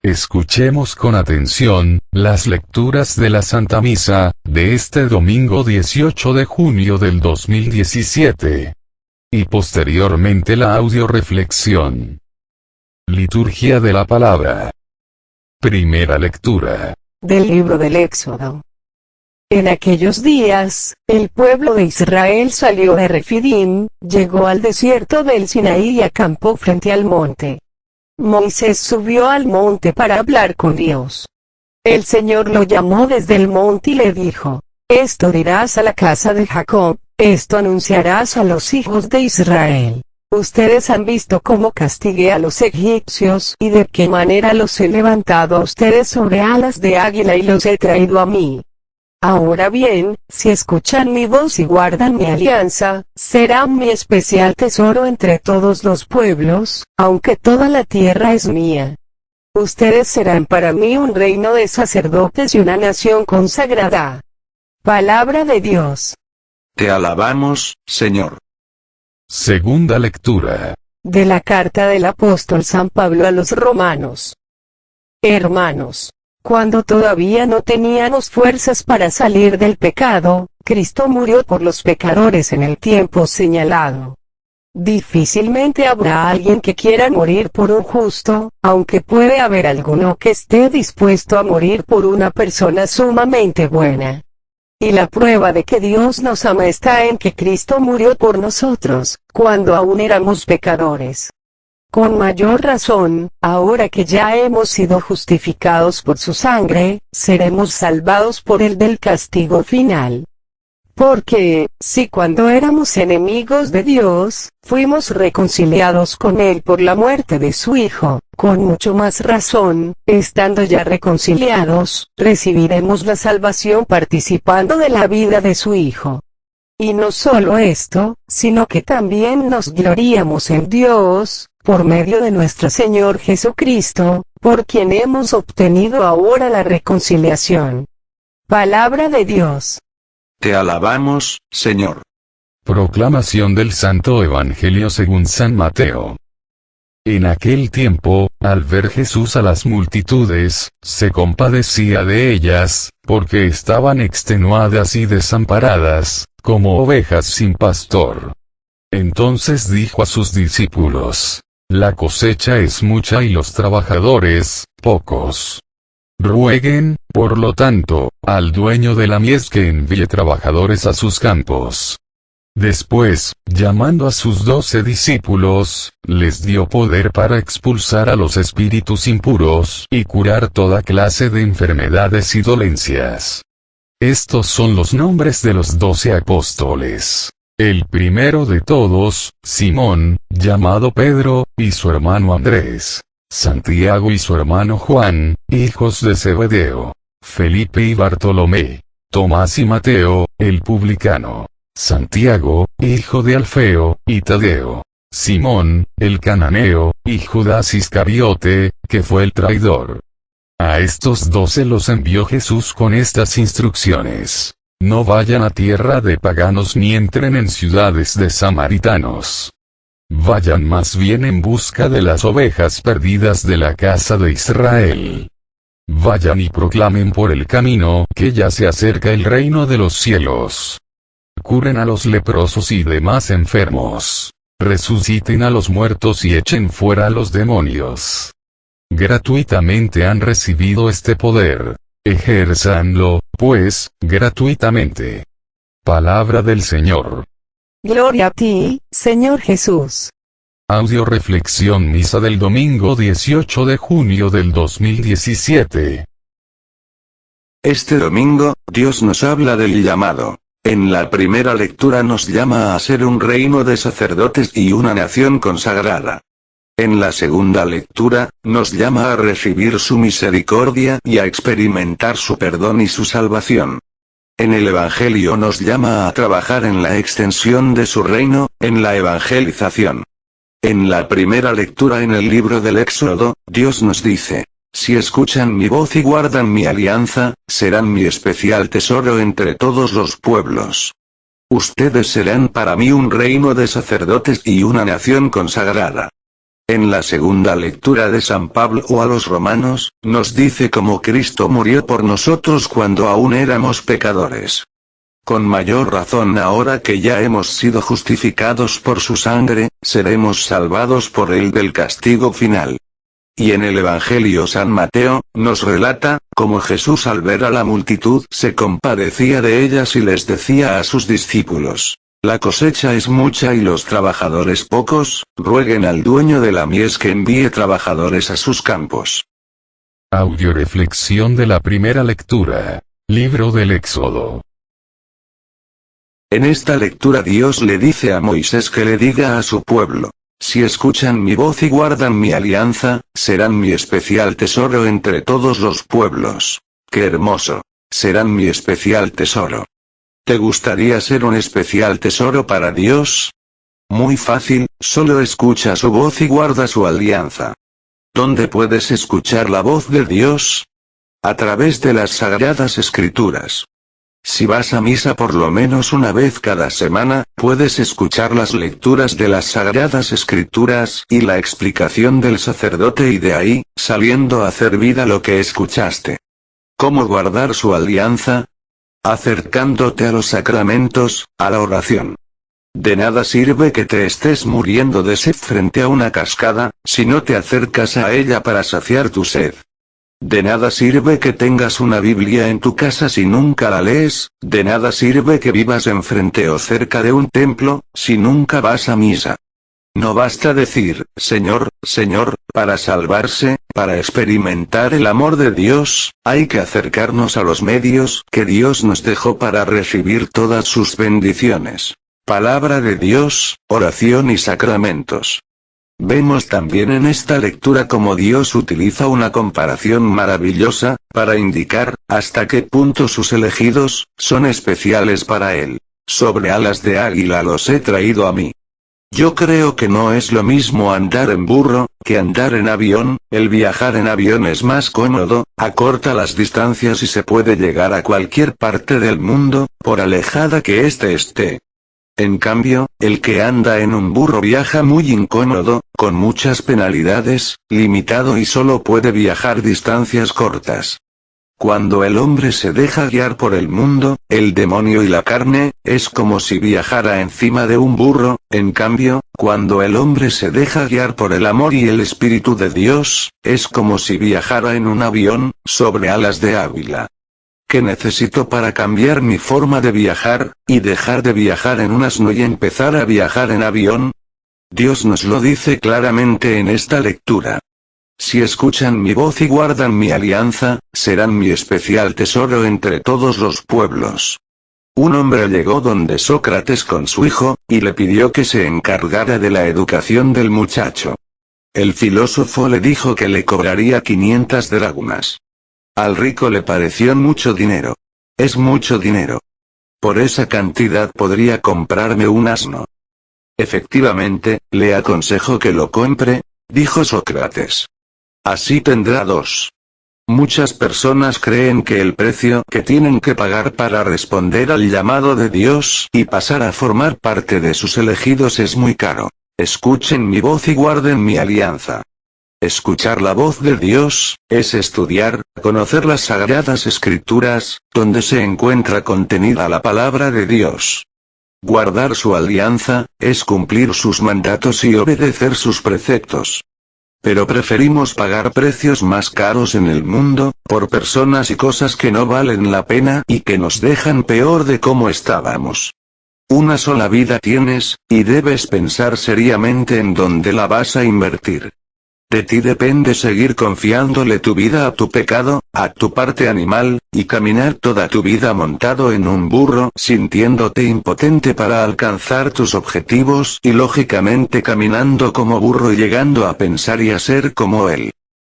Escuchemos con atención, las lecturas de la Santa Misa, de este domingo 18 de junio del 2017. Y posteriormente la audioreflexión. Liturgia de la Palabra. Primera lectura. Del libro del Éxodo. En aquellos días, el pueblo de Israel salió de Refidim, llegó al desierto del Sinaí y acampó frente al monte. Moisés subió al monte para hablar con Dios. El Señor lo llamó desde el monte y le dijo: Esto dirás a la casa de Jacob, esto anunciarás a los hijos de Israel. Ustedes han visto cómo castigué a los egipcios y de qué manera los he levantado a ustedes sobre alas de águila y los he traído a mí. Ahora bien, si escuchan mi voz y guardan mi alianza, serán mi especial tesoro entre todos los pueblos, aunque toda la tierra es mía. Ustedes serán para mí un reino de sacerdotes y una nación consagrada. Palabra de Dios. Te alabamos, Señor. Segunda lectura. De la carta del apóstol San Pablo a los romanos. Hermanos, cuando todavía no teníamos fuerzas para salir del pecado, Cristo murió por los pecadores en el tiempo señalado. Difícilmente habrá alguien que quiera morir por un justo, aunque puede haber alguno que esté dispuesto a morir por una persona sumamente buena. Y la prueba de que Dios nos ama está en que Cristo murió por nosotros, cuando aún éramos pecadores. Con mayor razón, ahora que ya hemos sido justificados por su sangre, seremos salvados por él del castigo final. Porque, si cuando éramos enemigos de Dios, fuimos reconciliados con él por la muerte de su Hijo, con mucho más razón, estando ya reconciliados, recibiremos la salvación participando de la vida de su Hijo. Y no solo esto, sino que también nos gloriamos en Dios, por medio de nuestro Señor Jesucristo, por quien hemos obtenido ahora la reconciliación. Palabra de Dios. Te alabamos, Señor. Proclamación del Santo Evangelio según San Mateo. En aquel tiempo, al ver Jesús a las multitudes, se compadecía de ellas, porque estaban extenuadas y desamparadas, como ovejas sin pastor. Entonces dijo a sus discípulos: La cosecha es mucha y los trabajadores, pocos. Rueguen, por lo tanto, al dueño de la mies que envíe trabajadores a sus campos. Después, llamando a sus 12 discípulos, les dio poder para expulsar a los espíritus impuros y curar toda clase de enfermedades y dolencias. Estos son los nombres de los 12 apóstoles. El primero de todos, Simón, llamado Pedro, y su hermano Andrés. Santiago y su hermano Juan, hijos de Zebedeo. Felipe y Bartolomé. Tomás y Mateo, el publicano. Santiago, hijo de Alfeo, y Tadeo. Simón, el cananeo, y Judas Iscariote, que fue el traidor. A estos 12 los envió Jesús con estas instrucciones: No vayan a tierra de paganos ni entren en ciudades de samaritanos. Vayan más bien en busca de las ovejas perdidas de la casa de Israel. Vayan y proclamen por el camino que ya se acerca el reino de los cielos. Curen a los leprosos y demás enfermos. Resuciten a los muertos y echen fuera a los demonios. Gratuitamente han recibido este poder. Ejérzanlo, pues, gratuitamente. Palabra del Señor. Gloria a ti, Señor Jesús. Audioreflexión Misa del domingo 18 de junio del 2017. Este domingo, Dios nos habla del llamado. En la primera lectura nos llama a ser un reino de sacerdotes y una nación consagrada. En la segunda lectura, nos llama a recibir su misericordia y a experimentar su perdón y su salvación. En el Evangelio nos llama a trabajar en la extensión de su reino, en la evangelización. En la primera lectura en el libro del Éxodo, Dios nos dice: Si escuchan mi voz y guardan mi alianza, serán mi especial tesoro entre todos los pueblos. Ustedes serán para mí un reino de sacerdotes y una nación consagrada. En la segunda lectura de San Pablo a los Romanos, nos dice cómo Cristo murió por nosotros cuando aún éramos pecadores. Con mayor razón ahora que ya hemos sido justificados por su sangre, seremos salvados por él del castigo final. Y en el Evangelio San Mateo, nos relata, cómo Jesús al ver a la multitud se compadecía de ellas y les decía a sus discípulos: la cosecha es mucha y los trabajadores pocos, rueguen al dueño de la mies que envíe trabajadores a sus campos. Audioreflexión de la primera lectura. Libro del Éxodo. En esta lectura Dios le dice a Moisés que le diga a su pueblo: si escuchan mi voz y guardan mi alianza, serán mi especial tesoro entre todos los pueblos. ¡Qué hermoso! Serán mi especial tesoro. ¿Te gustaría ser un especial tesoro para Dios? Muy fácil, solo escucha su voz y guarda su alianza. ¿Dónde puedes escuchar la voz de Dios? A través de las Sagradas Escrituras. Si vas a misa por lo menos una vez cada semana, puedes escuchar las lecturas de las Sagradas Escrituras y la explicación del sacerdote y de ahí, saliendo a hacer vida lo que escuchaste. ¿Cómo guardar su alianza? Acercándote a los sacramentos, a la oración. De nada sirve que te estés muriendo de sed frente a una cascada, si no te acercas a ella para saciar tu sed. De nada sirve que tengas una Biblia en tu casa si nunca la lees, de nada sirve que vivas enfrente o cerca de un templo, si nunca vas a misa. No basta decir, Señor, Señor, para salvarse, para experimentar el amor de Dios, hay que acercarnos a los medios que Dios nos dejó para recibir todas sus bendiciones. Palabra de Dios, oración y sacramentos. Vemos también en esta lectura cómo Dios utiliza una comparación maravillosa, para indicar, hasta qué punto sus elegidos, son especiales para Él. Sobre alas de águila los he traído a mí. Yo creo que no es lo mismo andar en burro, que andar en avión. El viajar en avión es más cómodo, acorta las distancias y se puede llegar a cualquier parte del mundo, por alejada que éste esté. En cambio, el que anda en un burro viaja muy incómodo, con muchas penalidades, limitado y solo puede viajar distancias cortas. Cuando el hombre se deja guiar por el mundo, el demonio y la carne, es como si viajara encima de un burro. En cambio, cuando el hombre se deja guiar por el amor y el Espíritu de Dios, es como si viajara en un avión, sobre alas de águila. ¿Qué necesito para cambiar mi forma de viajar, y dejar de viajar en un asno y empezar a viajar en avión? Dios nos lo dice claramente en esta lectura. Si escuchan mi voz y guardan mi alianza, serán mi especial tesoro entre todos los pueblos. Un hombre llegó donde Sócrates con su hijo, y le pidió que se encargara de la educación del muchacho. El filósofo le dijo que le cobraría 500 dracmas. Al rico le pareció mucho dinero. Es mucho dinero. Por esa cantidad podría comprarme un asno. Efectivamente, le aconsejo que lo compre, dijo Sócrates. Así tendrá dos. Muchas personas creen que el precio que tienen que pagar para responder al llamado de Dios y pasar a formar parte de sus elegidos es muy caro. Escuchen mi voz y guarden mi alianza. Escuchar la voz de Dios, es estudiar, conocer las Sagradas Escrituras, donde se encuentra contenida la palabra de Dios. Guardar su alianza, es cumplir sus mandatos y obedecer sus preceptos. Pero preferimos pagar precios más caros en el mundo, por personas y cosas que no valen la pena y que nos dejan peor de cómo estábamos. Una sola vida tienes, y debes pensar seriamente en dónde la vas a invertir. De ti depende seguir confiándole tu vida a tu pecado, a tu parte animal, y caminar toda tu vida montado en un burro sintiéndote impotente para alcanzar tus objetivos y lógicamente caminando como burro y llegando a pensar y a ser como él.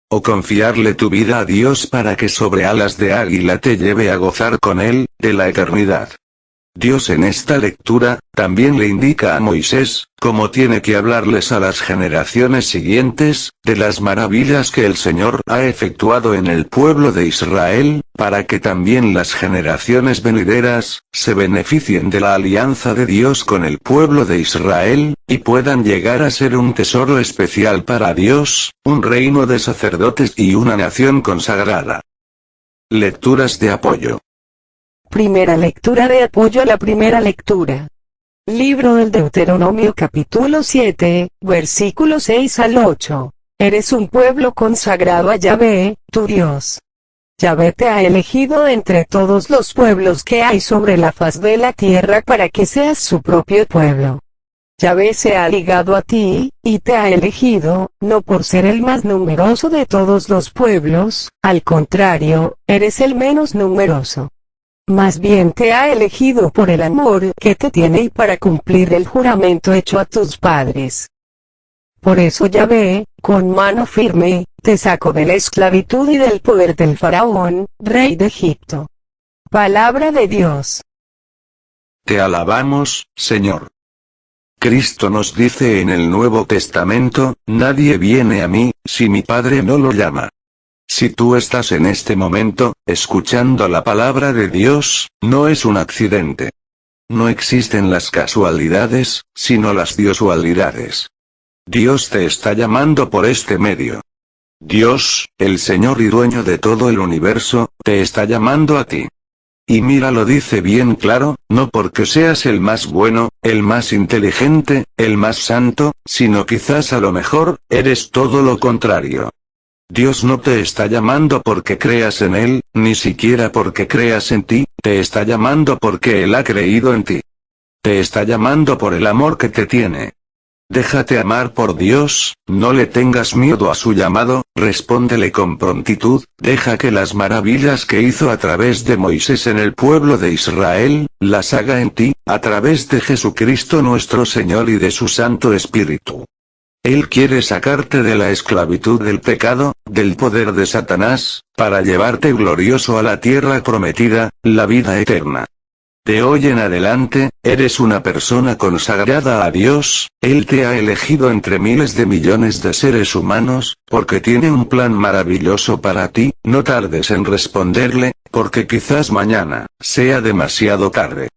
O confiarle tu vida a Dios para que sobre alas de águila te lleve a gozar con él, de la eternidad. Dios en esta lectura, también le indica a Moisés, cómo tiene que hablarles a las generaciones siguientes, de las maravillas que el Señor ha efectuado en el pueblo de Israel, para que también las generaciones venideras, se beneficien de la alianza de Dios con el pueblo de Israel, y puedan llegar a ser un tesoro especial para Dios, un reino de sacerdotes y una nación consagrada. Lecturas de apoyo. Primera lectura de apoyo a la primera lectura. Libro del Deuteronomio capítulo 7, versículos 6 al 8. Eres un pueblo consagrado a Yahvé, tu Dios. Yahvé te ha elegido de entre todos los pueblos que hay sobre la faz de la tierra para que seas su propio pueblo. Yahvé se ha ligado a ti, y te ha elegido, no por ser el más numeroso de todos los pueblos, al contrario, eres el menos numeroso. Más bien te ha elegido por el amor que te tiene y para cumplir el juramento hecho a tus padres. Por eso Yahvé, con mano firme, te sacó de la esclavitud y del poder del faraón, rey de Egipto. Palabra de Dios. Te alabamos, Señor. Cristo nos dice en el Nuevo Testamento, nadie viene a mí, si mi Padre no lo llama. Si tú estás en este momento, escuchando la palabra de Dios, no es un accidente. No existen las casualidades, sino las diosualidades. Dios te está llamando por este medio. Dios, el Señor y dueño de todo el universo, te está llamando a ti. Y mira, lo dice bien claro, no porque seas el más bueno, el más inteligente, el más santo, sino quizás a lo mejor, eres todo lo contrario. Dios no te está llamando porque creas en Él, ni siquiera porque creas en ti, te está llamando porque Él ha creído en ti. Te está llamando por el amor que te tiene. Déjate amar por Dios, no le tengas miedo a su llamado, respóndele con prontitud, deja que las maravillas que hizo a través de Moisés en el pueblo de Israel, las haga en ti, a través de Jesucristo nuestro Señor y de su Santo Espíritu. Él quiere sacarte de la esclavitud del pecado, del poder de Satanás, para llevarte glorioso a la tierra prometida, la vida eterna. De hoy en adelante, eres una persona consagrada a Dios, Él te ha elegido entre miles de millones de seres humanos, porque tiene un plan maravilloso para ti, no tardes en responderle, porque quizás mañana, sea demasiado tarde.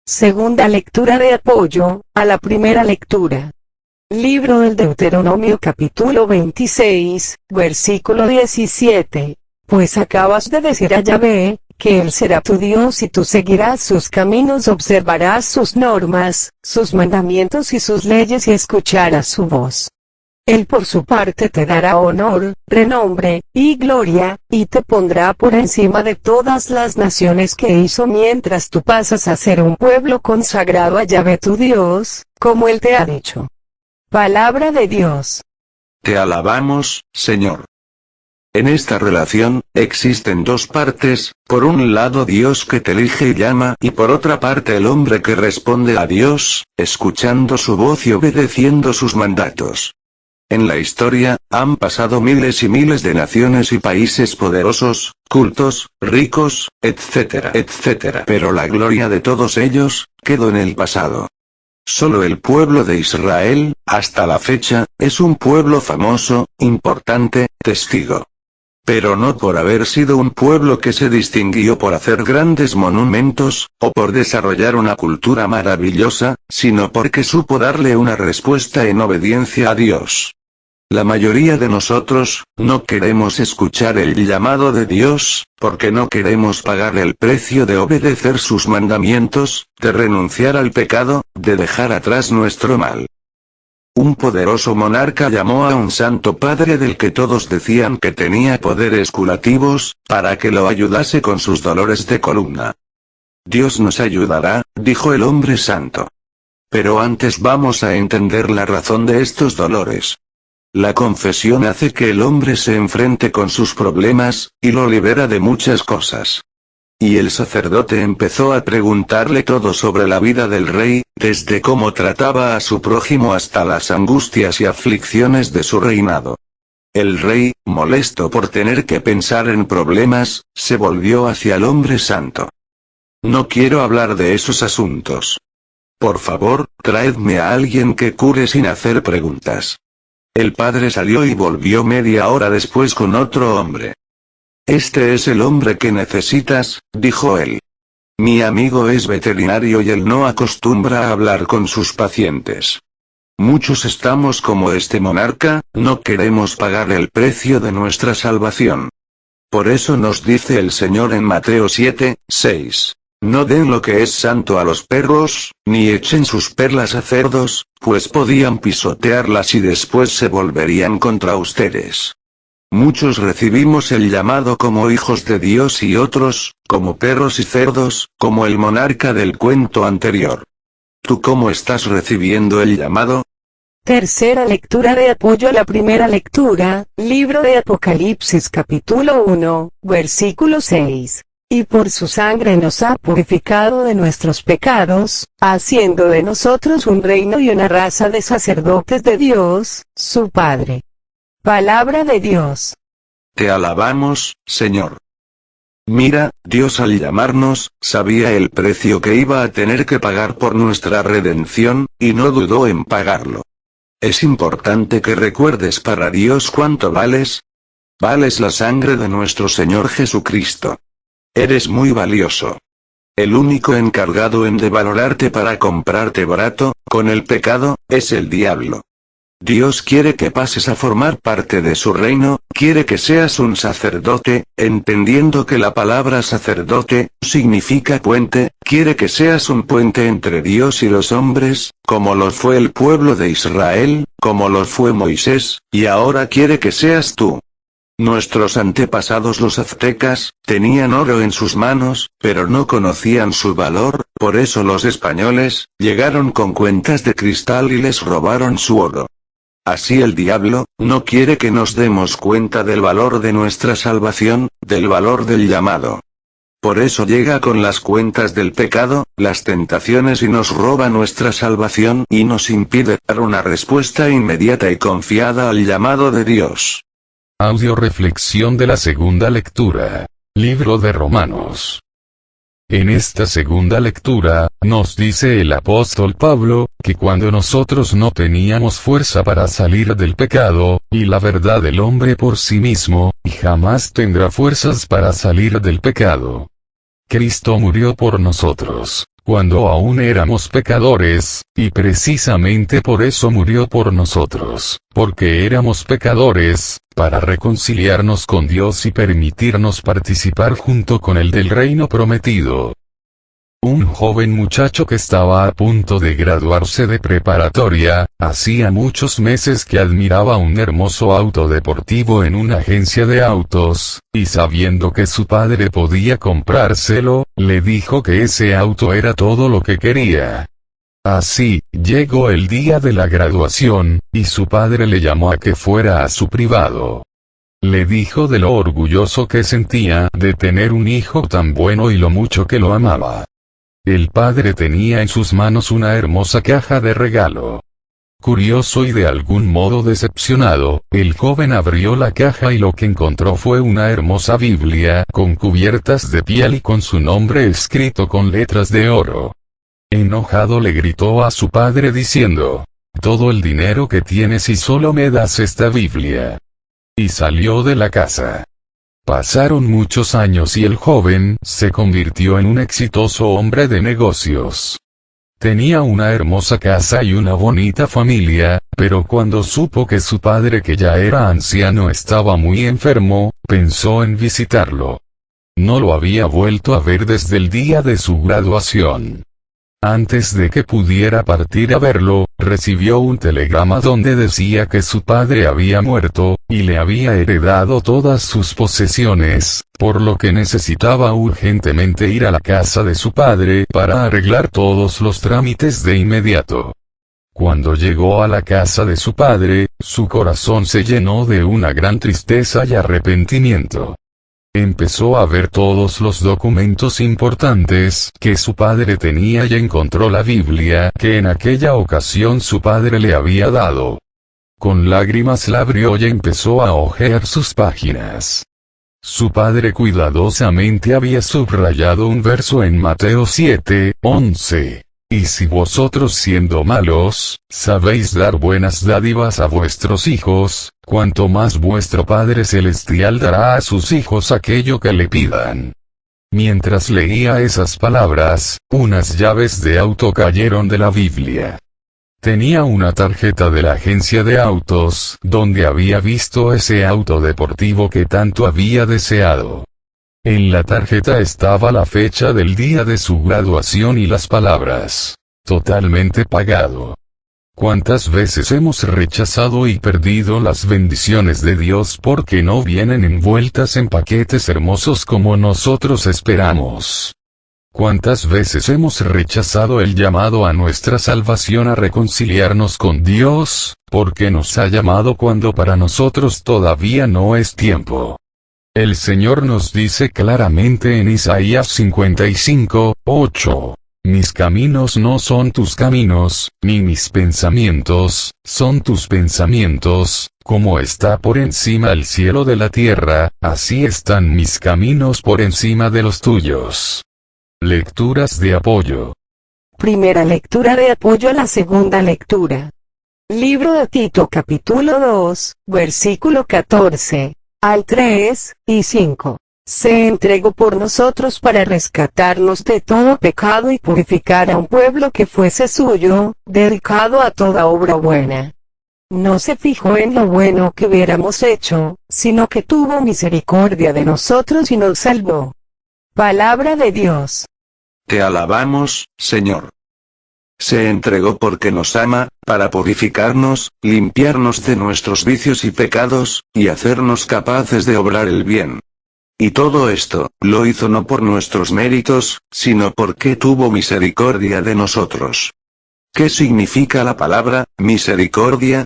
Segunda lectura de apoyo, a la primera lectura. Libro del Deuteronomio capítulo 26, versículo 17. Pues acabas de decir a Yahvé, que Él será tu Dios y tú seguirás sus caminos, observarás sus normas, sus mandamientos y sus leyes y escucharás su voz. Él por su parte te dará honor, renombre, y gloria, y te pondrá por encima de todas las naciones que hizo mientras tú pasas a ser un pueblo consagrado a Yahvé tu Dios, como Él te ha dicho. Palabra de Dios. Te alabamos, Señor. En esta relación, existen dos partes, por un lado Dios que te elige y llama, y por otra parte el hombre que responde a Dios, escuchando su voz y obedeciendo sus mandatos. En la historia, han pasado miles y miles de naciones y países poderosos, cultos, ricos, etcétera, etcétera. Pero la gloria de todos ellos, quedó en el pasado. Solo el pueblo de Israel, hasta la fecha, es un pueblo famoso, importante, testigo. Pero no por haber sido un pueblo que se distinguió por hacer grandes monumentos, o por desarrollar una cultura maravillosa, sino porque supo darle una respuesta en obediencia a Dios. La mayoría de nosotros, no queremos escuchar el llamado de Dios, porque no queremos pagar el precio de obedecer sus mandamientos, de renunciar al pecado, de dejar atrás nuestro mal. Un poderoso monarca llamó a un santo padre del que todos decían que tenía poderes curativos, para que lo ayudase con sus dolores de columna. Dios nos ayudará, dijo el hombre santo. Pero antes vamos a entender la razón de estos dolores. La confesión hace que el hombre se enfrente con sus problemas, y lo libera de muchas cosas. Y el sacerdote empezó a preguntarle todo sobre la vida del rey, desde cómo trataba a su prójimo hasta las angustias y aflicciones de su reinado. El rey, molesto por tener que pensar en problemas, se volvió hacia el hombre santo. no quiero hablar de esos asuntos. Por favor, traedme a alguien que cure sin hacer preguntas. El padre salió y volvió media hora después con otro hombre. Este es el hombre que necesitas, dijo él. Mi amigo es veterinario y él no acostumbra a hablar con sus pacientes. Muchos estamos como este monarca, no queremos pagar el precio de nuestra salvación. Por eso nos dice el Señor en Mateo 7:6. No den lo que es santo a los perros, ni echen sus perlas a cerdos, pues podían pisotearlas y después se volverían contra ustedes. Muchos recibimos el llamado como hijos de Dios y otros, como perros y cerdos, como el monarca del cuento anterior. ¿Tú cómo estás recibiendo el llamado? Tercera lectura de apoyo a la primera lectura, libro de Apocalipsis capítulo 1, versículo 6. Y por su sangre nos ha purificado de nuestros pecados, haciendo de nosotros un reino y una raza de sacerdotes de Dios, su Padre. Palabra de Dios. Te alabamos, Señor. Mira, Dios al llamarnos, sabía el precio que iba a tener que pagar por nuestra redención, y no dudó en pagarlo. Es importante que recuerdes para Dios cuánto vales. Vales la sangre de nuestro Señor Jesucristo. Eres muy valioso. El único encargado en devalorarte para comprarte barato, con el pecado, es el diablo. Dios quiere que pases a formar parte de su reino, quiere que seas un sacerdote, entendiendo que la palabra sacerdote, significa puente, quiere que seas un puente entre Dios y los hombres, como lo fue el pueblo de Israel, como lo fue Moisés, y ahora quiere que seas tú. Nuestros antepasados los aztecas, tenían oro en sus manos, pero no conocían su valor, por eso los españoles, llegaron con cuentas de cristal y les robaron su oro. Así el diablo, no quiere que nos demos cuenta del valor de nuestra salvación, del valor del llamado. Por eso llega con las cuentas del pecado, las tentaciones y nos roba nuestra salvación y nos impide dar una respuesta inmediata y confiada al llamado de Dios. Audio reflexión de la segunda lectura. Libro de Romanos. En esta segunda lectura, nos dice el apóstol Pablo, que cuando nosotros no teníamos fuerza para salir del pecado, y la verdad del hombre por sí mismo, y jamás tendrá fuerzas para salir del pecado. Cristo murió por nosotros, cuando aún éramos pecadores, y precisamente por eso murió por nosotros, porque éramos pecadores, para reconciliarnos con Dios y permitirnos participar junto con Él del reino prometido. Un joven muchacho que estaba a punto de graduarse de preparatoria, hacía muchos meses que admiraba un hermoso auto deportivo en una agencia de autos, y sabiendo que su padre podía comprárselo, le dijo que ese auto era todo lo que quería. Así, llegó el día de la graduación, y su padre le llamó a que fuera a su privado. Le dijo de lo orgulloso que sentía de tener un hijo tan bueno y lo mucho que lo amaba. El padre tenía en sus manos una hermosa caja de regalo. Curioso y de algún modo decepcionado, el joven abrió la caja y lo que encontró fue una hermosa Biblia con cubiertas de piel y con su nombre escrito con letras de oro. Enojado le gritó a su padre diciendo: «Todo el dinero que tienes y solo me das esta Biblia». Y salió de la casa. Pasaron muchos años y el joven se convirtió en un exitoso hombre de negocios. Tenía una hermosa casa y una bonita familia, pero cuando supo que su padre, que ya era anciano, estaba muy enfermo, pensó en visitarlo. No lo había vuelto a ver desde el día de su graduación. Antes de que pudiera partir a verlo, recibió un telegrama donde decía que su padre había muerto, y le había heredado todas sus posesiones, por lo que necesitaba urgentemente ir a la casa de su padre para arreglar todos los trámites de inmediato. Cuando llegó a la casa de su padre, su corazón se llenó de una gran tristeza y arrepentimiento. Empezó a ver todos los documentos importantes que su padre tenía y encontró la Biblia que en aquella ocasión su padre le había dado. Con lágrimas la abrió y empezó a hojear sus páginas. Su padre cuidadosamente había subrayado un verso en Mateo 7:11. Y si vosotros siendo malos, sabéis dar buenas dádivas a vuestros hijos, cuanto más vuestro Padre Celestial dará a sus hijos aquello que le pidan. Mientras leía esas palabras, unas llaves de auto cayeron de la Biblia. Tenía una tarjeta de la agencia de autos, donde había visto ese auto deportivo que tanto había deseado. En la tarjeta estaba la fecha del día de su graduación y las palabras: totalmente pagado. ¿Cuántas veces hemos rechazado y perdido las bendiciones de Dios porque no vienen envueltas en paquetes hermosos como nosotros esperamos? ¿Cuántas veces hemos rechazado el llamado a nuestra salvación a reconciliarnos con Dios, porque nos ha llamado cuando para nosotros todavía no es tiempo? El Señor nos dice claramente en Isaías 55:8. Mis caminos no son tus caminos, ni mis pensamientos, son tus pensamientos, como está por encima el cielo de la tierra, así están mis caminos por encima de los tuyos. Lecturas de apoyo. Primera lectura de apoyo a la segunda lectura. Libro de Tito capítulo 2, versículo 14, al 3, y 5. Se entregó por nosotros para rescatarnos de todo pecado y purificar a un pueblo que fuese suyo, dedicado a toda obra buena. No se fijó en lo bueno que hubiéramos hecho, sino que tuvo misericordia de nosotros y nos salvó. Palabra de Dios. Te alabamos, Señor. Se entregó porque nos ama, para purificarnos, limpiarnos de nuestros vicios y pecados, y hacernos capaces de obrar el bien. Y todo esto, lo hizo no por nuestros méritos, sino porque tuvo misericordia de nosotros. ¿Qué significa la palabra misericordia?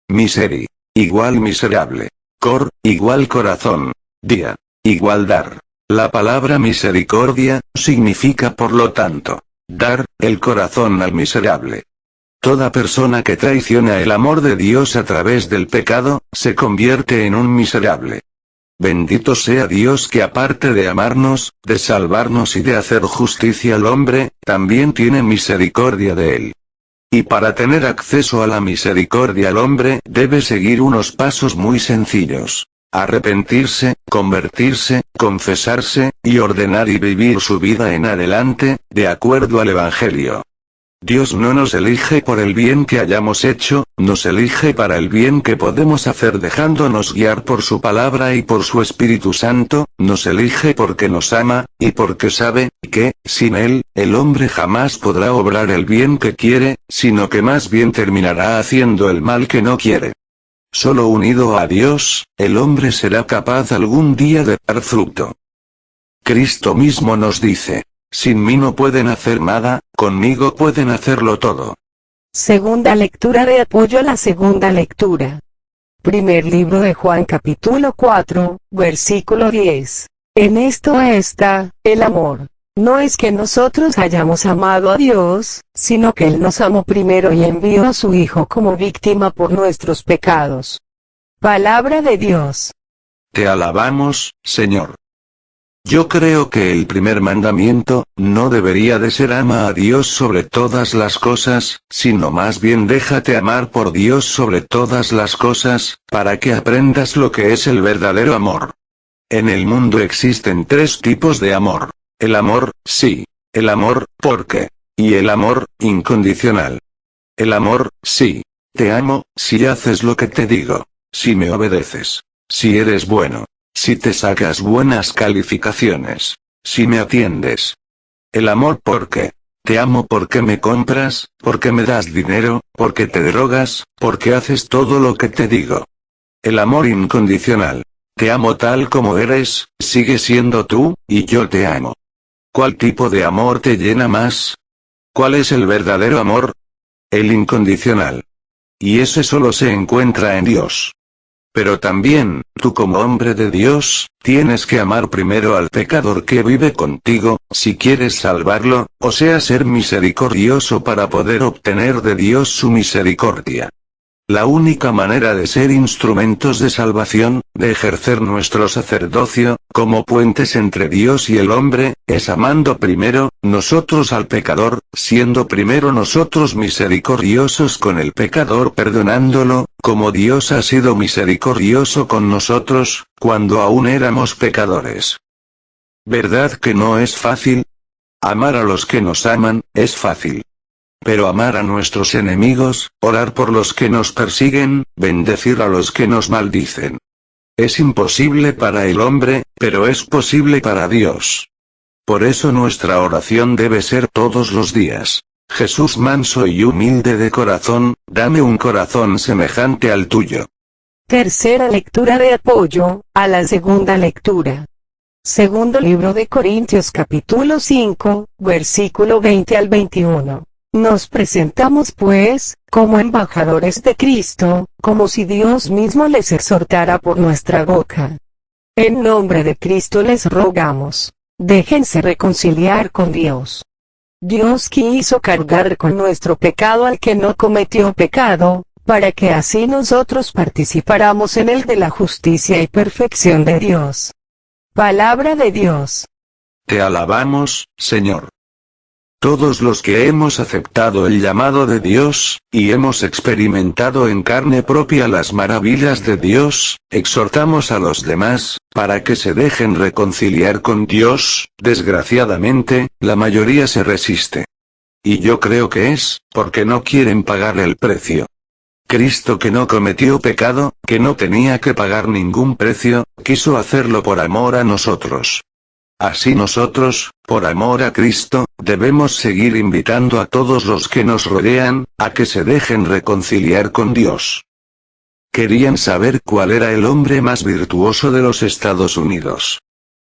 Miseri, igual miserable. Cor, igual corazón. Dia, igual dar. La palabra misericordia, significa por lo tanto, dar el corazón al miserable. Toda persona que traiciona el amor de Dios a través del pecado, se convierte en un miserable. Bendito sea Dios que aparte de amarnos, de salvarnos y de hacer justicia al hombre, también tiene misericordia de él. Y para tener acceso a la misericordia al hombre, debe seguir unos pasos muy sencillos: arrepentirse, convertirse, confesarse, y ordenar y vivir su vida en adelante, de acuerdo al Evangelio. Dios no nos elige por el bien que hayamos hecho, nos elige para el bien que podemos hacer dejándonos guiar por su palabra y por su Espíritu Santo, nos elige porque nos ama, y porque sabe, que, sin Él, el hombre jamás podrá obrar el bien que quiere, sino que más bien terminará haciendo el mal que no quiere. Solo unido a Dios, el hombre será capaz algún día de dar fruto. Cristo mismo nos dice: sin mí no pueden hacer nada, conmigo pueden hacerlo todo. Segunda lectura de apoyo a la segunda lectura. Primer libro de Juan capítulo 4, versículo 10. En esto está el amor. No es que nosotros hayamos amado a Dios, sino que Él nos amó primero y envió a su Hijo como víctima por nuestros pecados. Palabra de Dios. Te alabamos, Señor. Yo creo que el primer mandamiento, no debería de ser ama a Dios sobre todas las cosas, sino más bien déjate amar por Dios sobre todas las cosas, para que aprendas lo que es el verdadero amor. En el mundo existen tres tipos de amor. El amor, sí. El amor, porque. Y el amor, incondicional. El amor, sí. Te amo, si haces lo que te digo. Si me obedeces. Si eres bueno. Si te sacas buenas calificaciones. Si me atiendes. El amor porque. Te amo porque me compras, porque me das dinero, porque te drogas, porque haces todo lo que te digo. El amor incondicional. Te amo tal como eres, sigue siendo tú, y yo te amo. ¿Cuál tipo de amor te llena más? ¿Cuál es el verdadero amor? El incondicional. Y ese solo se encuentra en Dios. Pero también, tú como hombre de Dios, tienes que amar primero al pecador que vive contigo, si quieres salvarlo, o sea ser misericordioso para poder obtener de Dios su misericordia. La única manera de ser instrumentos de salvación, de ejercer nuestro sacerdocio, como puentes entre Dios y el hombre, es amando primero, nosotros al pecador, siendo primero nosotros misericordiosos con el pecador perdonándolo, como Dios ha sido misericordioso con nosotros, cuando aún éramos pecadores. ¿Verdad que no es fácil? Amar a los que nos aman, es fácil. Pero amar a nuestros enemigos, orar por los que nos persiguen, bendecir a los que nos maldicen. Es imposible para el hombre, pero es posible para Dios. Por eso nuestra oración debe ser todos los días: Jesús manso y humilde de corazón, dame un corazón semejante al tuyo. Tercera lectura de apoyo a la segunda lectura. Segundo libro de Corintios capítulo 5, versículo 20 al 21. Nos presentamos pues, como embajadores de Cristo, como si Dios mismo les exhortara por nuestra boca. En nombre de Cristo les rogamos, déjense reconciliar con Dios. Dios quiso cargar con nuestro pecado al que no cometió pecado, para que así nosotros participáramos en el de la justicia y perfección de Dios. Palabra de Dios. Te alabamos, Señor. Todos los que hemos aceptado el llamado de Dios, y hemos experimentado en carne propia las maravillas de Dios, exhortamos a los demás, para que se dejen reconciliar con Dios. Desgraciadamente, la mayoría se resiste. Y yo creo que es, porque no quieren pagar el precio. Cristo, que no cometió pecado, que no tenía que pagar ningún precio, quiso hacerlo por amor a nosotros. Así nosotros, por amor a Cristo, debemos seguir invitando a todos los que nos rodean, a que se dejen reconciliar con Dios. Querían saber cuál era el hombre más virtuoso de los Estados Unidos.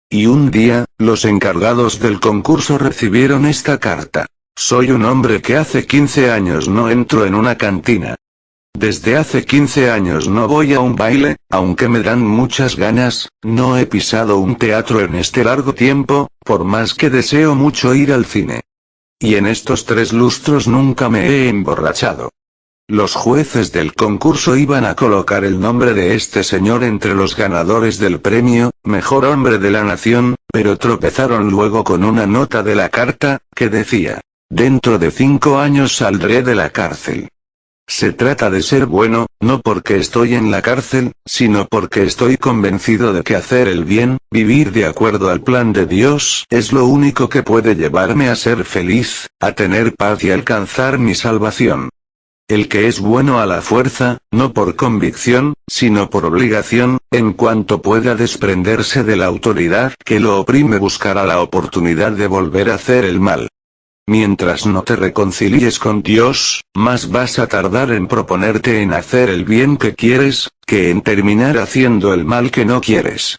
Y un día, los encargados del concurso recibieron esta carta: soy un hombre que hace 15 años no entro en una cantina. Desde hace 15 años no voy a un baile, aunque me dan muchas ganas, no he pisado un teatro en este largo tiempo, por más que deseo mucho ir al cine. Y en estos 3 lustros nunca me he emborrachado. Los jueces del concurso iban a colocar el nombre de este señor entre los ganadores del premio, Mejor Hombre de la Nación, pero tropezaron luego con una nota de la carta, que decía: dentro de 5 años saldré de la cárcel. Se trata de ser bueno, no porque estoy en la cárcel, sino porque estoy convencido de que hacer el bien, vivir de acuerdo al plan de Dios, es lo único que puede llevarme a ser feliz, a tener paz y alcanzar mi salvación. El que es bueno a la fuerza, no por convicción, sino por obligación, en cuanto pueda desprenderse de la autoridad que lo oprime, buscará la oportunidad de volver a hacer el mal. Mientras no te reconcilies con Dios, más vas a tardar en proponerte en hacer el bien que quieres, que en terminar haciendo el mal que no quieres.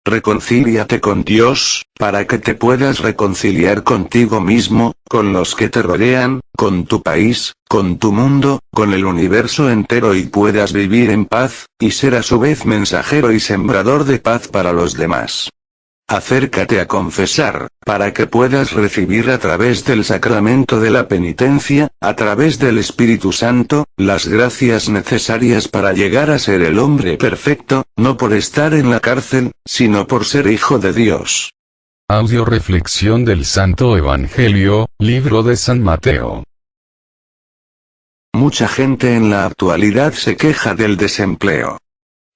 Reconcíliate con Dios, para que te puedas reconciliar contigo mismo, con los que te rodean, con tu país, con tu mundo, con el universo entero, y puedas vivir en paz, y ser a su vez mensajero y sembrador de paz para los demás. Acércate a confesar, para que puedas recibir a través del sacramento de la penitencia, a través del Espíritu Santo, las gracias necesarias para llegar a ser el hombre perfecto, no por estar en la cárcel, sino por ser hijo de Dios. Audio reflexión del Santo Evangelio, libro de San Mateo. Mucha gente en la actualidad se queja del desempleo.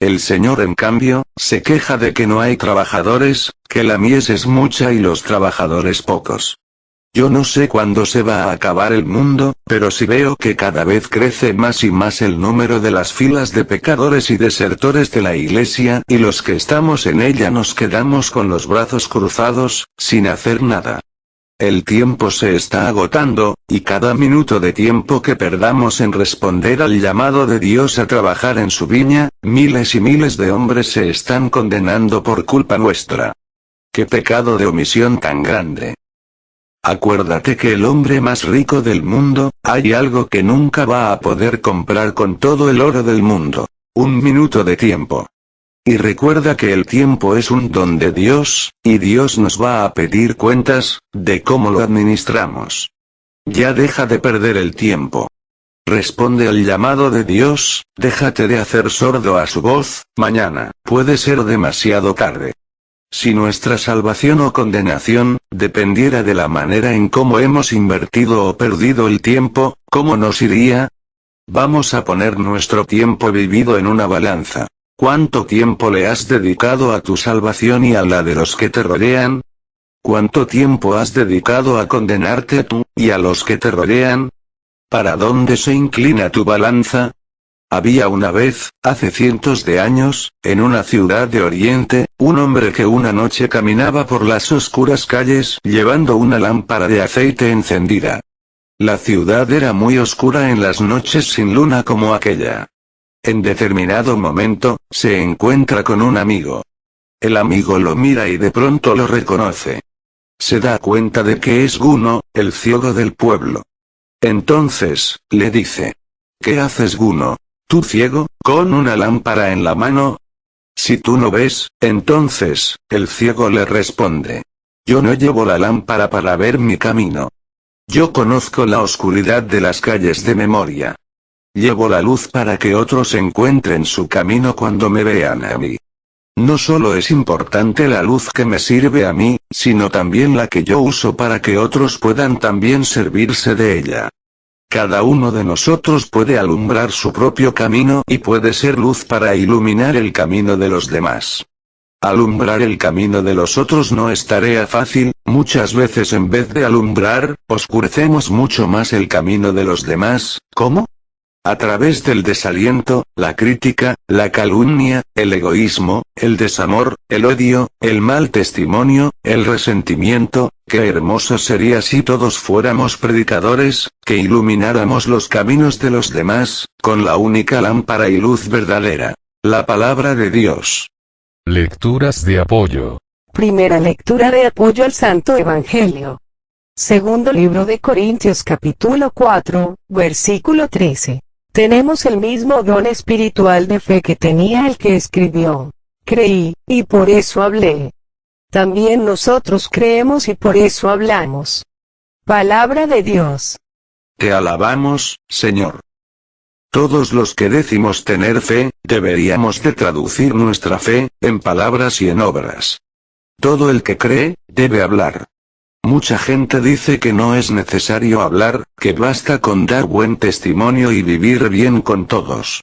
El Señor, en cambio, se queja de que no hay trabajadores, que la mies es mucha y los trabajadores pocos. Yo no sé cuándo se va a acabar el mundo, pero sí veo que cada vez crece más y más el número de las filas de pecadores y desertores de la Iglesia, y los que estamos en ella nos quedamos con los brazos cruzados, sin hacer nada. El tiempo se está agotando, y cada minuto de tiempo que perdamos en responder al llamado de Dios a trabajar en su viña, miles y miles de hombres se están condenando por culpa nuestra. ¡Qué pecado de omisión tan grande! Acuérdate que el hombre más rico del mundo, hay algo que nunca va a poder comprar con todo el oro del mundo: un minuto de tiempo. Y recuerda que el tiempo es un don de Dios, y Dios nos va a pedir cuentas, de cómo lo administramos. Ya deja de perder el tiempo. Responde al llamado de Dios, déjate de hacer sordo a su voz, mañana puede ser demasiado tarde. Si nuestra salvación o condenación dependiera de la manera en cómo hemos invertido o perdido el tiempo, ¿cómo nos iría? Vamos a poner nuestro tiempo vivido en una balanza. ¿Cuánto tiempo le has dedicado a tu salvación y a la de los que te rodean? ¿Cuánto tiempo has dedicado a condenarte tú y a los que te rodean? ¿Para dónde se inclina tu balanza? Había una vez, hace cientos de años, en una ciudad de Oriente, un hombre que una noche caminaba por las oscuras calles llevando una lámpara de aceite encendida. La ciudad era muy oscura en las noches sin luna como aquella. En determinado momento, se encuentra con un amigo. El amigo lo mira y de pronto lo reconoce. Se da cuenta de que es Guno, el ciego del pueblo. Entonces, le dice: ¿Qué haces, Guno? ¿Tú ciego, con una lámpara en la mano? Si tú no ves, entonces, el ciego le responde: yo no llevo la lámpara para ver mi camino. Yo conozco la oscuridad de las calles de memoria. Llevo la luz para que otros encuentren su camino cuando me vean a mí. No solo es importante la luz que me sirve a mí, sino también la que yo uso para que otros puedan también servirse de ella. Cada uno de nosotros puede alumbrar su propio camino y puede ser luz para iluminar el camino de los demás. Alumbrar el camino de los otros no es tarea fácil, muchas veces en vez de alumbrar, oscurecemos mucho más el camino de los demás. ¿Cómo? A través del desaliento, la crítica, la calumnia, el egoísmo, el desamor, el odio, el mal testimonio, el resentimiento. Qué hermoso sería si todos fuéramos predicadores, que ilumináramos los caminos de los demás, con la única lámpara y luz verdadera, la palabra de Dios. Lecturas de apoyo. Primera lectura de apoyo al Santo Evangelio. Segundo libro de Corintios capítulo 4, versículo 13. Tenemos el mismo don espiritual de fe que tenía el que escribió. Creí, y por eso hablé. También nosotros creemos y por eso hablamos. Palabra de Dios. Te alabamos, Señor. Todos los que decimos tener fe, deberíamos de traducir nuestra fe, en palabras y en obras. Todo el que cree, debe hablar. Mucha gente dice que no es necesario hablar, que basta con dar buen testimonio y vivir bien con todos.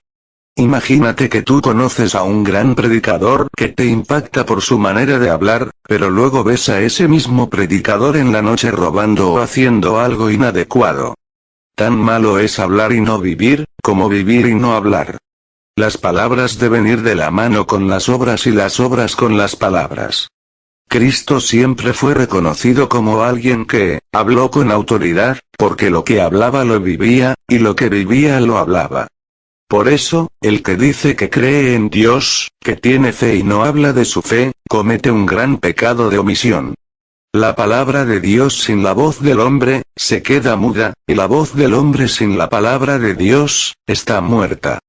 Imagínate que tú conoces a un gran predicador que te impacta por su manera de hablar, pero luego ves a ese mismo predicador en la noche robando o haciendo algo inadecuado. Tan malo es hablar y no vivir, como vivir y no hablar. Las palabras deben ir de la mano con las obras y las obras con las palabras. Cristo siempre fue reconocido como alguien que habló con autoridad, porque lo que hablaba lo vivía, y lo que vivía lo hablaba. Por eso, el que dice que cree en Dios, que tiene fe y no habla de su fe, comete un gran pecado de omisión. La palabra de Dios sin la voz del hombre, se queda muda, y la voz del hombre sin la palabra de Dios, está muerta.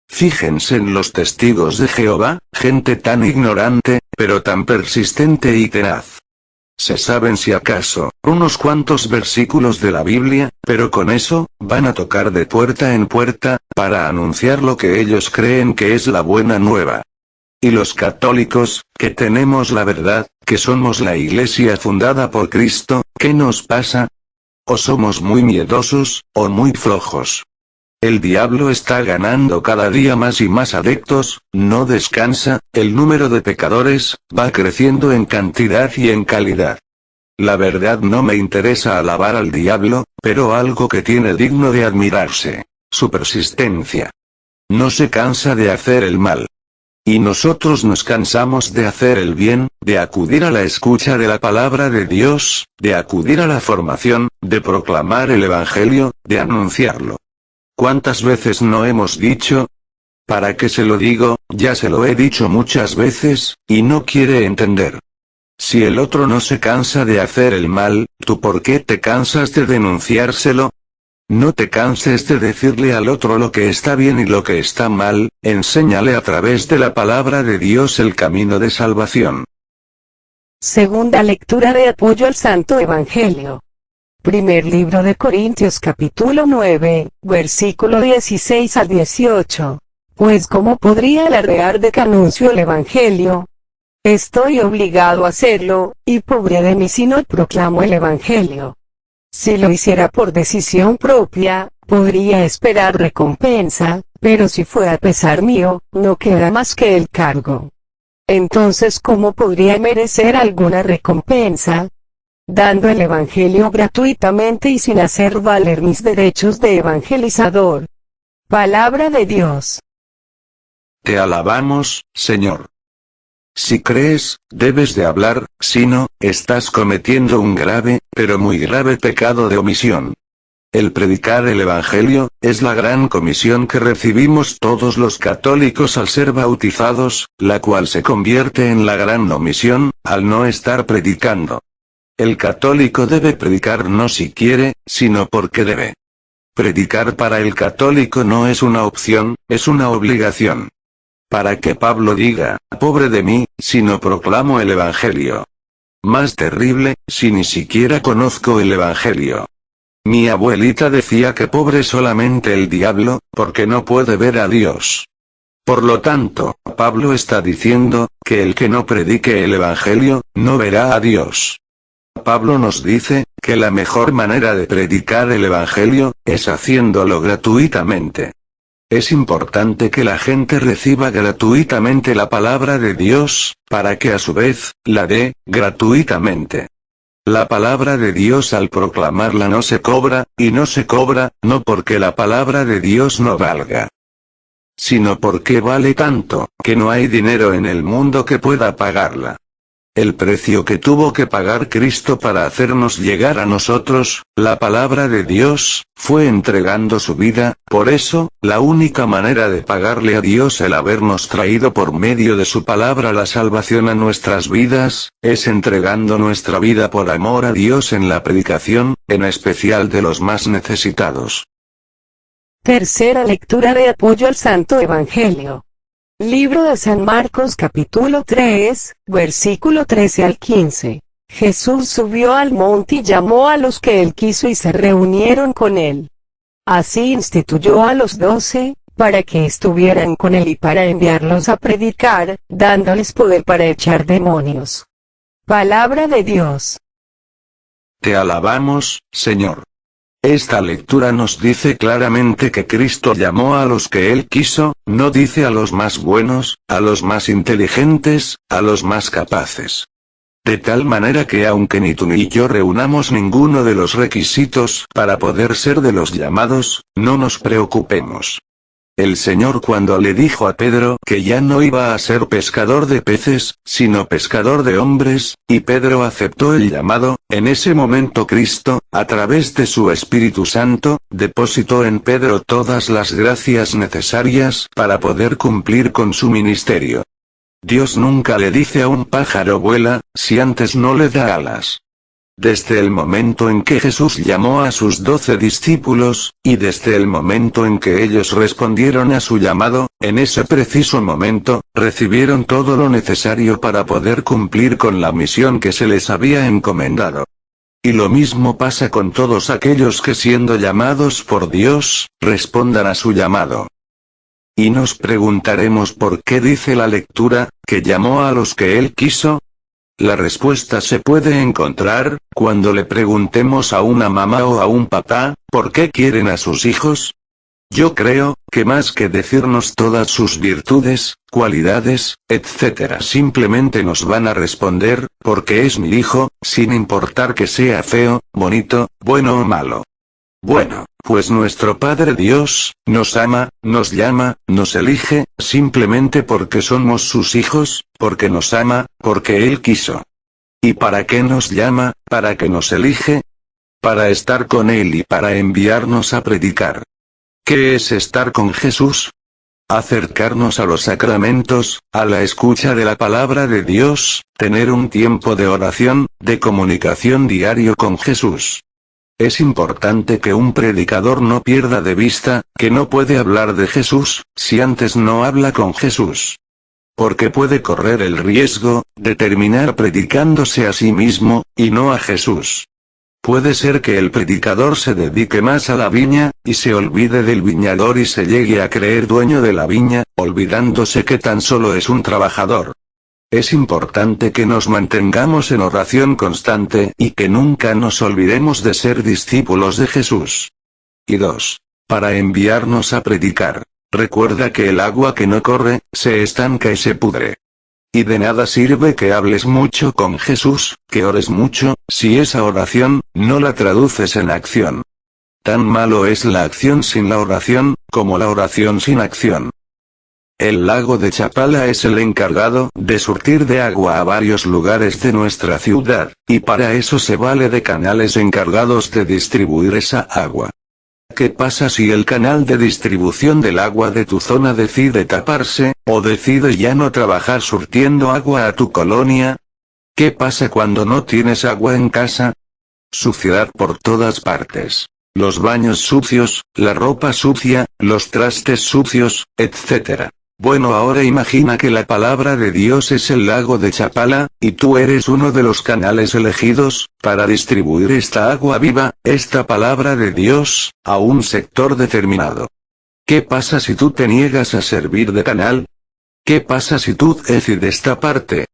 Fíjense en los testigos de Jehová, gente tan ignorante, pero tan persistente y tenaz. Se saben si acaso, unos cuantos versículos de la Biblia, pero con eso, van a tocar de puerta en puerta, para anunciar lo que ellos creen que es la buena nueva. Y los católicos, que tenemos la verdad, que somos la iglesia fundada por Cristo, ¿qué nos pasa? O somos muy miedosos, o muy flojos. El diablo está ganando cada día más y más adeptos, no descansa, el número de pecadores, va creciendo en cantidad y en calidad. La verdad no me interesa alabar al diablo, pero algo que tiene digno de admirarse: su persistencia. No se cansa de hacer el mal. Y nosotros nos cansamos de hacer el bien, de acudir a la escucha de la palabra de Dios, de acudir a la formación, de proclamar el Evangelio, de anunciarlo. ¿Cuántas veces no hemos dicho? ¿Para qué se lo digo? Ya se lo he dicho muchas veces, y no quiere entender. Si el otro no se cansa de hacer el mal, ¿tú por qué te cansas de denunciárselo? No te canses de decirle al otro lo que está bien y lo que está mal, enséñale a través de la palabra de Dios el camino de salvación. Segunda lectura de apoyo al Santo Evangelio. Primer libro de Corintios capítulo 9, versículo 16 al 18. Pues ¿cómo podría alardear de que anuncio el Evangelio? Estoy obligado a hacerlo, y pobre de mí si no proclamo el Evangelio. Si lo hiciera por decisión propia, podría esperar recompensa, pero si fue a pesar mío, no queda más que el cargo. Entonces ¿cómo podría merecer alguna recompensa? Dando el Evangelio gratuitamente y sin hacer valer mis derechos de evangelizador. Palabra de Dios. Te alabamos, Señor. Si crees, debes de hablar, si no, estás cometiendo un grave, pero muy grave pecado de omisión. El predicar el Evangelio, es la gran comisión que recibimos todos los católicos al ser bautizados, la cual se convierte en la gran omisión, al no estar predicando. El católico debe predicar no si quiere, sino porque debe. Predicar para el católico no es una opción, es una obligación. Para que Pablo diga, pobre de mí, si no proclamo el Evangelio. Más terrible, si ni siquiera conozco el Evangelio. Mi abuelita decía que pobre solamente el diablo, porque no puede ver a Dios. Por lo tanto, Pablo está diciendo, que el que no predique el Evangelio, no verá a Dios. Pablo nos dice, que la mejor manera de predicar el Evangelio, es haciéndolo gratuitamente. Es importante que la gente reciba gratuitamente la palabra de Dios, para que a su vez, la dé, gratuitamente. La palabra de Dios al proclamarla no se cobra, y no se cobra, no porque la palabra de Dios no valga, sino porque vale tanto, que no hay dinero en el mundo que pueda pagarla. El precio que tuvo que pagar Cristo para hacernos llegar a nosotros, la palabra de Dios, fue entregando su vida. Por eso, la única manera de pagarle a Dios el habernos traído por medio de su palabra la salvación a nuestras vidas, es entregando nuestra vida por amor a Dios en la predicación, en especial de los más necesitados. Tercera lectura de apoyo al Santo Evangelio. Libro de San Marcos capítulo 3, versículo 13 al 15. Jesús subió al monte y llamó a los que él quiso y se reunieron con él. Así instituyó a los 12, para que estuvieran con él y para enviarlos a predicar, dándoles poder para echar demonios. Palabra de Dios. Te alabamos, Señor. Esta lectura nos dice claramente que Cristo llamó a los que él quiso, no dice a los más buenos, a los más inteligentes, a los más capaces. De tal manera que aunque ni tú ni yo reunamos ninguno de los requisitos para poder ser de los llamados, no nos preocupemos. El Señor cuando le dijo a Pedro que ya no iba a ser pescador de peces, sino pescador de hombres, y Pedro aceptó el llamado, en ese momento Cristo, a través de su Espíritu Santo, depositó en Pedro todas las gracias necesarias para poder cumplir con su ministerio. Dios nunca le dice a un pájaro vuela, si antes no le da alas. Desde el momento en que Jesús llamó a sus 12 discípulos, y desde el momento en que ellos respondieron a su llamado, en ese preciso momento, recibieron todo lo necesario para poder cumplir con la misión que se les había encomendado. Y lo mismo pasa con todos aquellos que siendo llamados por Dios, respondan a su llamado. Y nos preguntaremos por qué dice la lectura, que llamó a los que él quiso. La respuesta se puede encontrar, cuando le preguntemos a una mamá o a un papá, ¿por qué quieren a sus hijos? Yo creo, que más que decirnos todas sus virtudes, cualidades, etc. simplemente nos van a responder, porque es mi hijo, sin importar que sea feo, bonito, bueno o malo. Bueno, pues nuestro Padre Dios, nos ama, nos llama, nos elige, simplemente porque somos sus hijos, porque nos ama, porque Él quiso. ¿Y para qué nos llama, para qué nos elige? Para estar con Él y para enviarnos a predicar. ¿Qué es estar con Jesús? Acercarnos a los sacramentos, a la escucha de la palabra de Dios, tener un tiempo de oración, de comunicación diario con Jesús. Es importante que un predicador no pierda de vista, que no puede hablar de Jesús, si antes no habla con Jesús. Porque puede correr el riesgo, de terminar predicándose a sí mismo, y no a Jesús. Puede ser que el predicador se dedique más a la viña, y se olvide del viñador y se llegue a creer dueño de la viña, olvidándose que tan solo es un trabajador. Es importante que nos mantengamos en oración constante y que nunca nos olvidemos de ser discípulos de Jesús. Y 2. Para enviarnos a predicar. Recuerda que el agua que no corre, se estanca y se pudre. Y de nada sirve que hables mucho con Jesús, que ores mucho, si esa oración, no la traduces en acción. Tan malo es la acción sin la oración, como la oración sin acción. El lago de Chapala es el encargado de surtir de agua a varios lugares de nuestra ciudad, y para eso se vale de canales encargados de distribuir esa agua. ¿Qué pasa si el canal de distribución del agua de tu zona decide taparse, o decide ya no trabajar surtiendo agua a tu colonia? ¿Qué pasa cuando no tienes agua en casa? Suciedad por todas partes. Los baños sucios, la ropa sucia, los trastes sucios, etc. Bueno, ahora imagina que la palabra de Dios es el lago de Chapala, y tú eres uno de los canales elegidos, para distribuir esta agua viva, esta palabra de Dios, a un sector determinado. ¿Qué pasa si tú te niegas a servir de canal? ¿Qué pasa si tú decides taparte?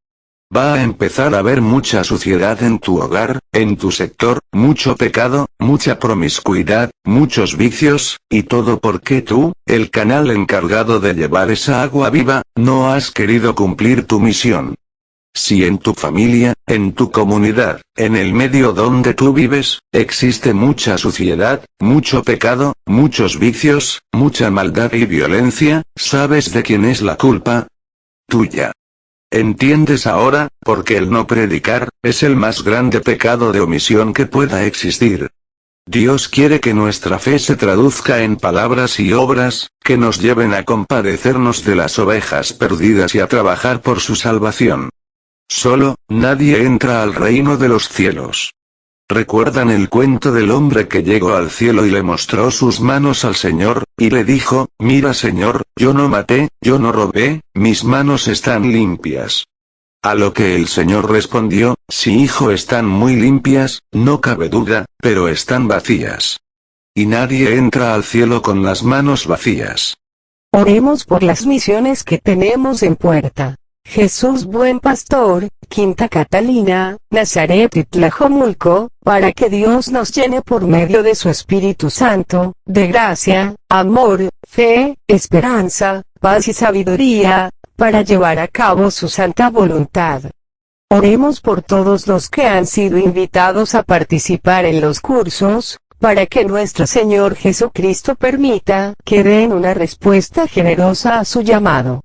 Va a empezar a haber mucha suciedad en tu hogar, en tu sector, mucho pecado, mucha promiscuidad, muchos vicios, y todo porque tú, el canal encargado de llevar esa agua viva, no has querido cumplir tu misión. Si en tu familia, en tu comunidad, en el medio donde tú vives, existe mucha suciedad, mucho pecado, muchos vicios, mucha maldad y violencia, ¿sabes de quién es la culpa? Tuya. ¿Entiendes ahora, porque el no predicar, es el más grande pecado de omisión que pueda existir? Dios quiere que nuestra fe se traduzca en palabras y obras, que nos lleven a compadecernos de las ovejas perdidas y a trabajar por su salvación. Solo, nadie entra al reino de los cielos. ¿Recuerdan el cuento del hombre que llegó al cielo y le mostró sus manos al Señor, y le dijo, mira Señor, yo no maté, yo no robé, mis manos están limpias? A lo que el Señor respondió, sí hijo, están muy limpias, no cabe duda, pero están vacías. Y nadie entra al cielo con las manos vacías. Oremos por las misiones que tenemos en puerta. Jesús Buen Pastor, Quinta Catalina, Nazaret y Tlajomulco, para que Dios nos llene por medio de su Espíritu Santo, de gracia, amor, fe, esperanza, paz y sabiduría, para llevar a cabo su santa voluntad. Oremos por todos los que han sido invitados a participar en los cursos, para que nuestro Señor Jesucristo permita que den una respuesta generosa a su llamado.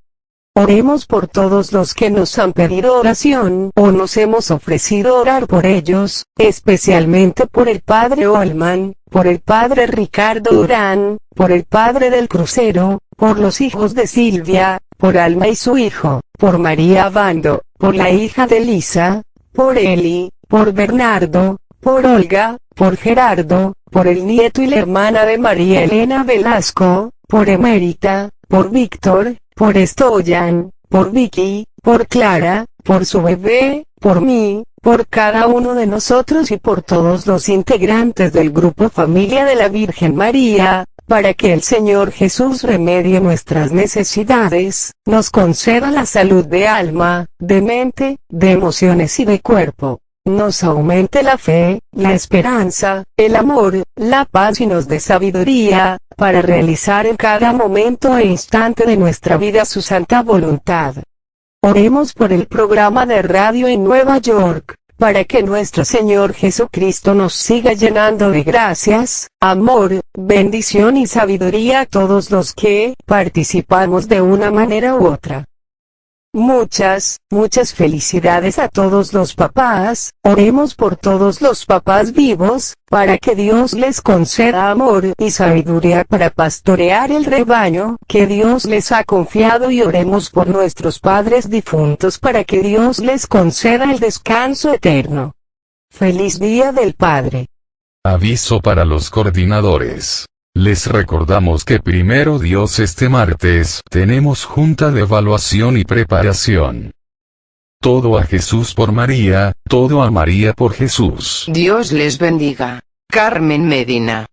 Oremos por todos los que nos han pedido oración o nos hemos ofrecido orar por ellos, especialmente por el Padre Olman, por el Padre Ricardo Durán, por el Padre del Crucero, por los hijos de Silvia, por Alma y su hijo, por María Bando, por la hija de Lisa, por Eli, por Bernardo, por Olga, por Gerardo, por el nieto y la hermana de María Elena Velasco, por Emérita, por Víctor, por Stoyan, por Vicky, por Clara, por su bebé, por mí, por cada uno de nosotros y por todos los integrantes del grupo Familia de la Virgen María, para que el Señor Jesús remedie nuestras necesidades, nos conceda la salud de alma, de mente, de emociones y de cuerpo. Nos aumente la fe, la esperanza, el amor, la paz y nos dé sabiduría, para realizar en cada momento e instante de nuestra vida su santa voluntad. Oremos por el programa de radio en Nueva York, para que nuestro Señor Jesucristo nos siga llenando de gracias, amor, bendición y sabiduría a todos los que participamos de una manera u otra. Muchas felicidades a todos los papás. Oremos por todos los papás vivos, para que Dios les conceda amor y sabiduría para pastorear el rebaño que Dios les ha confiado, y oremos por nuestros padres difuntos para que Dios les conceda el descanso eterno. Feliz Día del Padre. Aviso para los coordinadores. Les recordamos que primero Dios este martes tenemos junta de evaluación y preparación. todo a Jesús por María, todo a María por Jesús. Dios les bendiga. Carmen Medina.